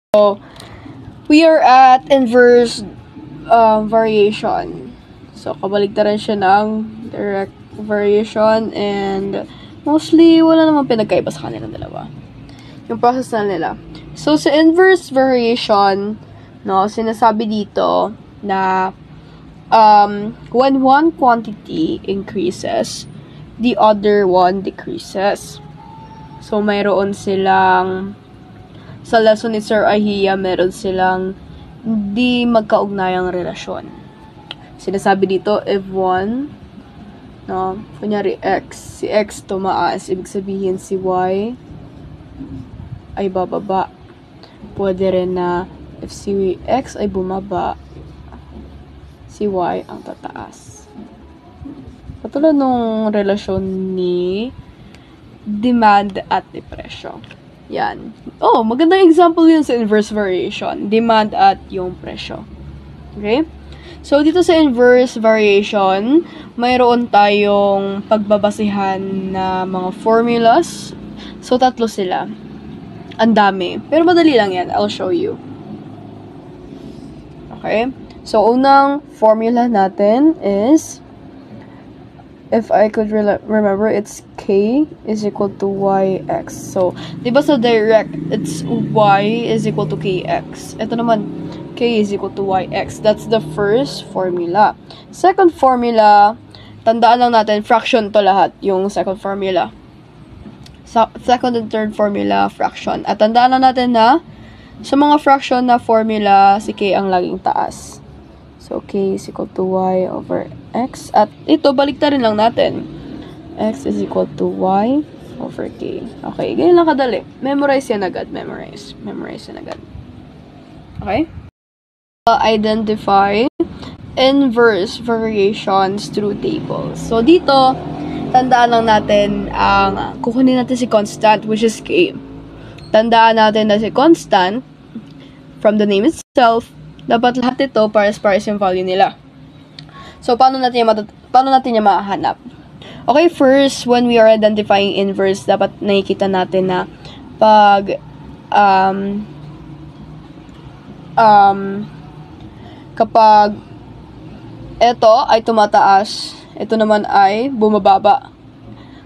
So, we are at inverse variation. So, kabaligtaran siya ng direct variation and mostly wala namang pinagkaiba sa kanilang dalawa. Yung process na nila. So, sa inverse variation, no, sinasabi dito na when one quantity increases, the other one decreases. So, mayroon silang sa lesson ni Sir Ahia, meron silang di magkaugnayang relasyon. Sinasabi dito, if one, no, kunyari X, si X tumaas, ibig sabihin si Y ay bababa. Pwede rin na if si X ay bumaba, si Y ang tataas. Katulad nung relasyon ni demand at presyo. Yan. Oh, magandang example yun sa inverse variation. Demand at yung presyo. Okay? So, dito sa inverse variation, mayroon tayong pagbabasihan na mga formulas. So, 3 sila. Ang dami. Pero madali lang yan. I'll show you. Okay? So, unang formula natin is, if I could remember, it's K is equal to YX. So, di ba sa direct, it's Y is equal to KX. Ito naman, K is equal to YX. That's the first formula. Second formula, tandaan lang natin, fraction to lahat, yung second formula. Second and third formula, fraction. At tandaan lang natin na, sa mga fraction na formula, si K ang laging taas. So, K is equal to Y over X. At ito, baliktarin lang natin. X is equal to Y over K. Okay, ganyan lang kadali. Memorize yan agad. Memorize yan agad. Okay? Identify inverse variations through tables. So, dito, tandaan lang natin ang kukunin natin si constant, which is K. Tandaan natin na si constant, from the name itself, dapat lahat ito pares-pares yung value nila. So, paano natin yung mahanap? Okay, first, when we are identifying inverse, dapat nakikita natin na pag kapag ito ay tumataas, ito naman ay bumababa.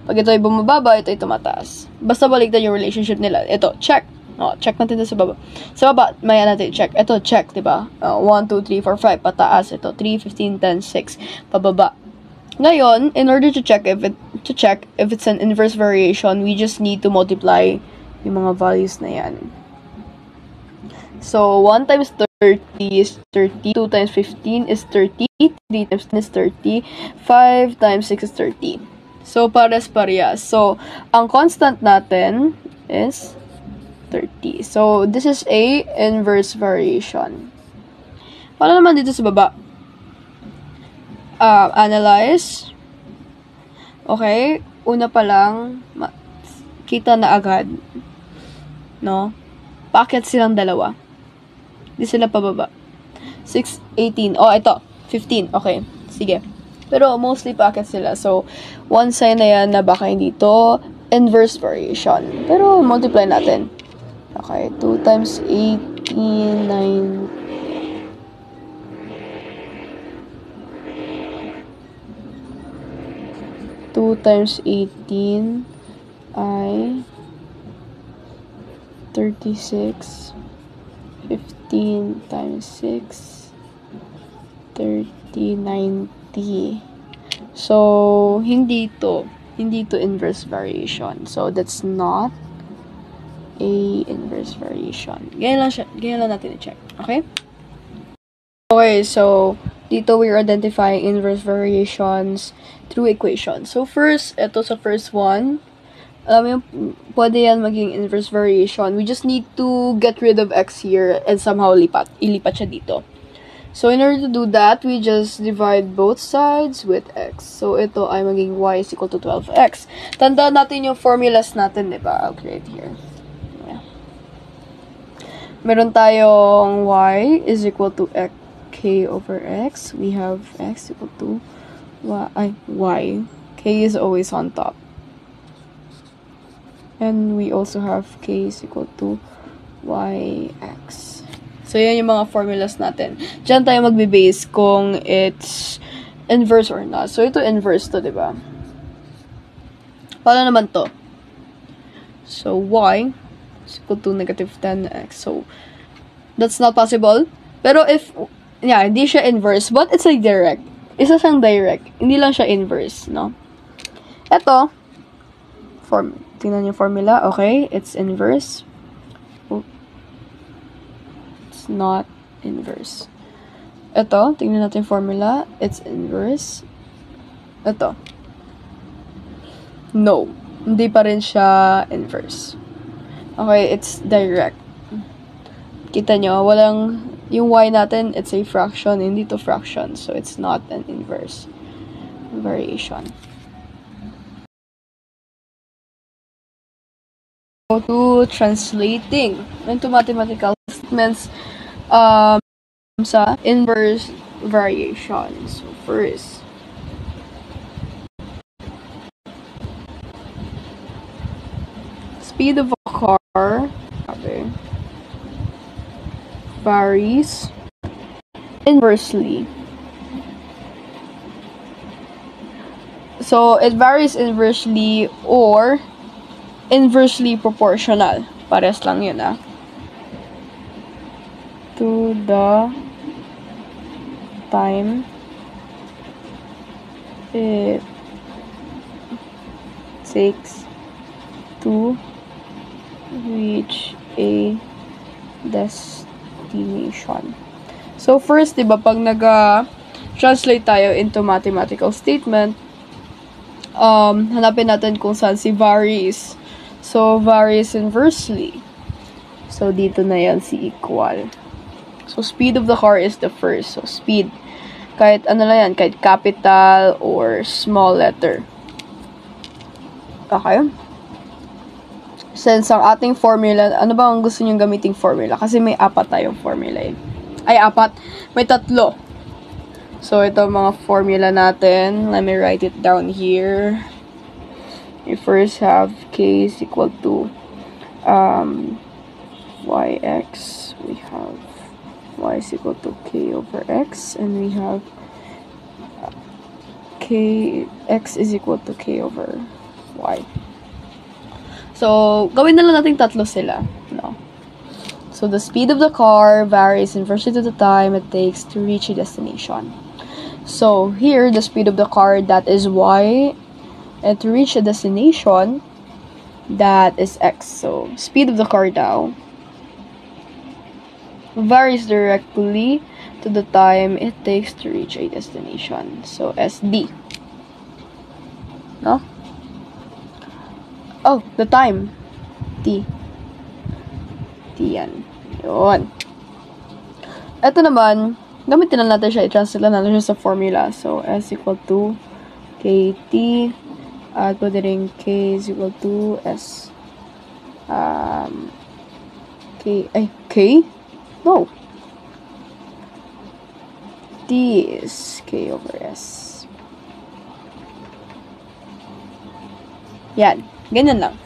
Pag ito ay bumababa, ito ay tumataas. Basta baliktad yung relationship nila. Ito, check. Check natin ito sa baba. Sa baba, may natin check. Ito, check, diba? 1, 2, 3, 4, 5, pataas. Ito, 3, 15, 10, 6, pababa. Ngayon, in order to check if it's an inverse variation, we just need to multiply yung mga values na yan. So, 1 times 30 is 30, 2 times 15 is 30, 3 times 10 is 30, 5 times 6 is 30. So, pares-parehas. So, ang constant natin is 30. So, this is a inverse variation. Paano naman dito sa baba? Analyze. Okay. Una pa lang, kita na agad. No? Paakyat silang dalawa. Di sila pababa. 6, 18. Oh, ito. 15. Okay. Sige. Pero mostly paakyat sila. So, one sign na yan na baka hindi to inverse variation. Pero multiply natin. Okay. 2 times 18, 9. 2 times 18 ay 36. 15 times 6, 30, 90. So, hindi to inverse variation. So, that's not a inverse variation. Ganyan lang natin i-check. Okay? Okay, so, dito we're identifying inverse variations through equations. So, first, ito sa first one, alam mo yung, pwede yan maging inverse variation. We just need to get rid of x here and somehow ilipat siya dito. So, in order to do that, we just divide both sides with x. So, ito ay maging y is equal to 12x. Tandaan natin yung formulas natin, diba? I'll create here. Yeah. Meron tayong y is equal to k over x. We have x equal to y. K is always on top. And we also have k is equal to yx. So, yan yung mga formulas natin. Diyan tayo magbe-base kung it's inverse or not. So, ito inverse to, diba? Paano naman to? So, y is equal to negative 10x. So, that's not possible. Pero if, yeah, hindi siya inverse, but it's like direct. Isa siyang direct. Hindi lang siya inverse, no? Ito, tingnan yung formula. Okay, it's inverse. It's not inverse. Ito, tingnan natin yung formula. It's inverse. Ito. No. Hindi pa rin siya inverse. Okay, it's direct. Kita nyo, walang, yung y natin, it's a fraction, hindi to fraction. So, it's not an inverse variation. Go to translating into mathematical statements sa inverse variation. So, first, speed of a car varies inversely. So, it varies inversely or inversely proportional. Pares lang yun, to the time it takes to reach a destination. So, first, diba, pag nag-translate tayo into mathematical statement, hanapin natin kung saan si varies. So, varies inversely. So, dito na yan si equal. So, speed of the car is the first. So, speed. Kahit ano lang yan, kahit capital or small letter. Okay? Since ang ating formula, ano ba ang gusto nyong gamiting formula? Kasi may 4 tayong formula eh. Ay, 4. May 3. So, ito mga formula natin. Let me write it down here. We first have k is equal to yx. We have y is equal to k over x. And we have x is equal to k over y. So, gawin na lang natin 3 sila. No? So, the speed of the car varies inversely to the time it takes to reach a destination. So, here, the speed of the car, that is y. And to reach a destination, that is x. So, speed of the car now varies directly to the time it takes to reach a destination. So, SD. No? Oh, the time. T. T yan. Yun. Ito naman, gamitin na natin siya. I-translate na natin siya sa formula. So, S equal to KT. At pwede rin K is equal to S. K? No. T is K over S. Yan. Ganyan lang.